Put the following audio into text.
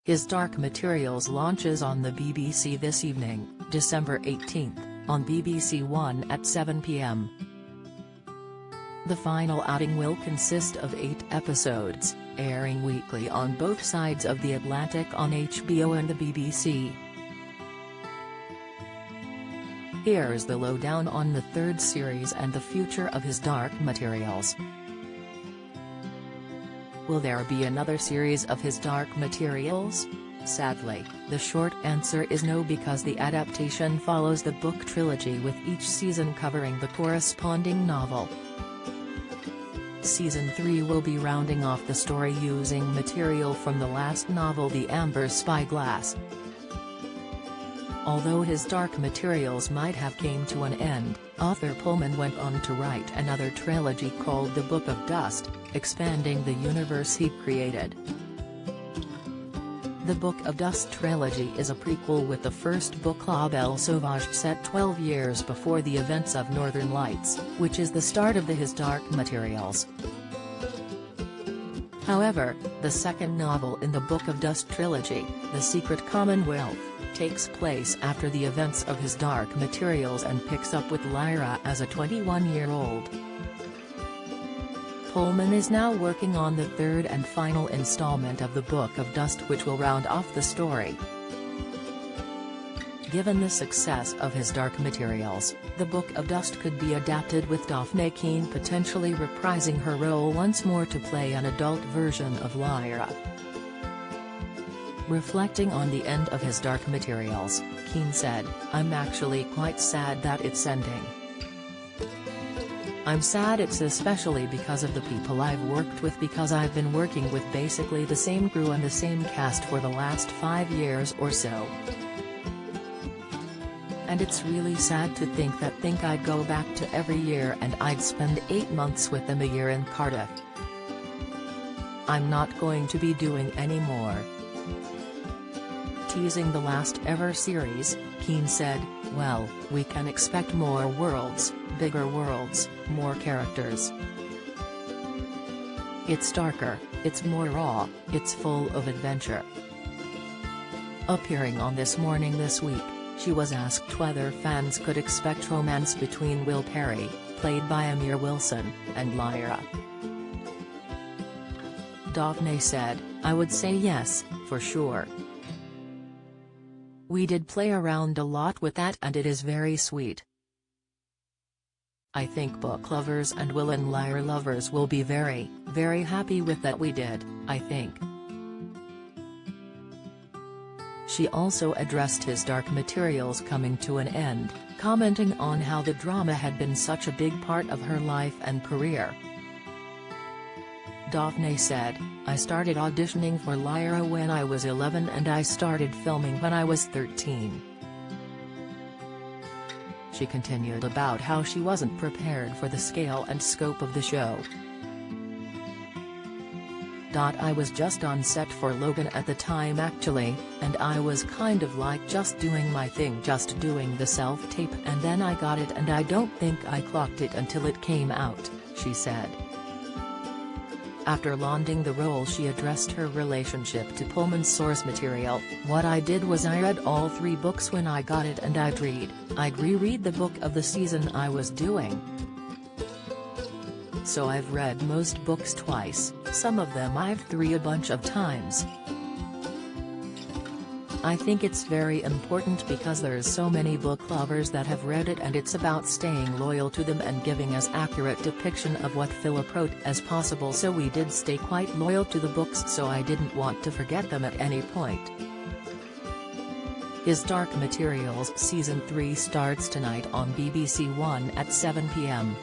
His Dark Materials launches on the BBC this evening, December 18, on BBC One at 7 p.m. The final outing will consist of 8 episodes, airing weekly on both sides of the Atlantic on HBO and the BBC. Here's the lowdown on the third series and the future of His Dark Materials. Will there be another series of His Dark Materials? Sadly, the short answer is no, because the adaptation follows the book trilogy with each season covering the corresponding novel. Season 3 will be rounding off the story using material from the last novel, The Amber Spyglass. Although His Dark Materials might have came to an end, author Pullman went on to write another trilogy called The Book of Dust, expanding the universe he created. The Book of Dust trilogy is a prequel, with the first book La Belle Sauvage set 12 years before the events of Northern Lights, which is the start of the His Dark Materials. However, the second novel in the Book of Dust trilogy, The Secret Commonwealth, takes place after the events of His Dark Materials and picks up with Lyra as a 21-year-old. Pullman is now working on the third and final installment of the Book of Dust, which will round off the story. Given the success of His Dark Materials, the Book of Dust could be adapted, with Dafne Keen potentially reprising her role once more to play an adult version of Lyra. Reflecting on the end of His Dark Materials, Keen said, "I'm actually quite sad that it's ending. I'm sad it's especially because of the people I've worked with, because I've been working with basically the same crew and the same cast for the last 5 years or so. And it's really sad to think I'd go back to every year and I'd spend 8 months with them a year in Cardiff. I'm not going to be doing any more." Teasing the last ever series, Keen said, "Well, we can expect more worlds, bigger worlds, more characters. It's darker, it's more raw, it's full of adventure." Appearing on This Morning this week, she was asked whether fans could expect romance between Will Perry, played by Amir Wilson, and Lyra. Dafne said, "I would say yes, for sure. We did play around a lot with that and it is very sweet. I think book lovers and Will and Lyra lovers will be very, very happy with that. We did, I think." She also addressed His Dark Materials coming to an end, commenting on how the drama had been such a big part of her life and career. Dafne said, "I started auditioning for Lyra when I was 11 and I started filming when I was 13. She continued about how she wasn't prepared for the scale and scope of the show. "I was just on set for Logan at the time actually, and I was kind of like just doing my thing, just doing the self-tape, and then I got it and I don't think I clocked it until it came out," she said. After landing the role, she addressed her relationship to Pullman's source material. "What I did was I read all 3 books when I got it, and I'd reread the book of the season I was doing. So I've read most books twice, some of them I've read a bunch of times. I think it's very important because there's so many book lovers that have read it, and it's about staying loyal to them and giving as accurate depiction of what Philip wrote as possible, so we did stay quite loyal to the books, so I didn't want to forget them at any point." His Dark Materials Season 3 starts tonight on BBC One at 7 p.m.